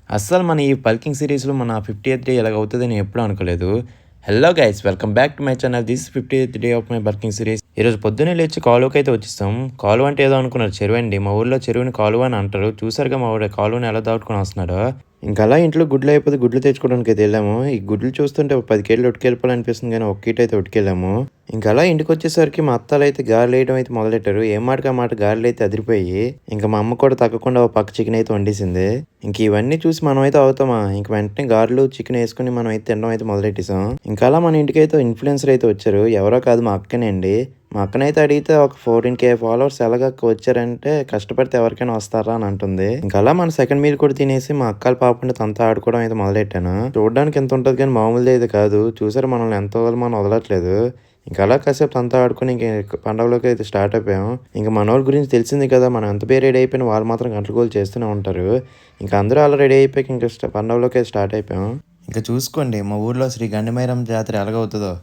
అస్సలు మన ఈ బల్కింగ్ సిరీస్‌లో మన 50థ్ డే ఇలాగవుతదని ఎప్పుడూ అనుకోలేదు. Hello guys welcome back to my channel. This 50థ్ day of my bulking series. ఈరోజు పొద్దున్నే లేచి కాలువకైతే వచ్చేసాం. కాలువ అంటే ఏదో అనుకున్నారు, చెరువండి. మా ఊర్లో చెరువుని కాలువ అని అంటారు. చూసారుగా మా ఊరు కాలువని ఎలా దాటుకొని వస్తున్నాడో. ఇంక అలా ఇంట్లో గుడ్లు అయిపోతే గుడ్లు తెచ్చుకోవడానికైతే వెళ్ళాము. ఈ గుడ్లు చూస్తుంటే ఒక 10 కేజీలు ఉట్టుకెళ్ళిపోవాలనిపిస్తుంది గానీ ఒక్క ఈటైతే ఉట్టుకెళ్ళాము. ఇంక అలా ఇంటికొచ్చేసరికి మా అత్తాలైతే గారెలేయడం అయితే మొదలెట్టారు. ఏం మాటకి ఆ మాట గారెలైతే అదిరిపోయి, ఇంక మా అమ్మ కూడా తగ్గకుండా ఒక పక్క చికెన్ అయితే వండేసింది. ఇంక ఇవన్నీ చూసి మనమైతే అవుతామా, ఇంక వెంటనే గారెలు, చికెన్ వేసుకొని మనం అయితే తినడం అయితే మొదలెట్టేసాం. ఇంకా అలా మన ఇంటికైతే ఇన్‌ఫ్లుయెన్సర్ అయితే వచ్చారు. ఎవరో కాదు మా అక్కనే అండి. మా అక్కనైతే అడిగితే ఒక 14K ఫాలోవర్స్ ఎలాగక్క వచ్చారంటే కష్టపడితే ఎవరికైనా వస్తారా అని అంటుంది. ఇంకా అలా మన సెకండ్ మీల్ కూడా తినేసి మా అక్కల పాపని తనతో ఆడుకోవడం అయితే మొదలెట్టాను. చూడడానికి ఎంత ఉంటుంది కానీ మామూలుది అయితే కాదు. చూసారు మనల్ని ఎంత మనం వదలట్లేదు. ఇంకా అలా కాసేపు తనతో ఆడుకొని ఇంక పండగలోకి అయితే స్టార్ట్ అయిపోయాం. ఇంకా మనోళ్ళ గురించి తెలిసింది కదా, మనం ఎంత పేరు రెడీ అయిపోయినా వాళ్ళు మాత్రం గంటల గోలు చేస్తూనే ఉంటారు. ఇంకా అందరూ అలా రెడీ అయిపోయాక ఇంకా పండగలోకి అయితే స్టార్ట్ అయిపోయాం. ఇంకా చూసుకోండి మా ఊర్లో శ్రీ గండిమైరమ్మ జాతర ఎలాగవుతుందో.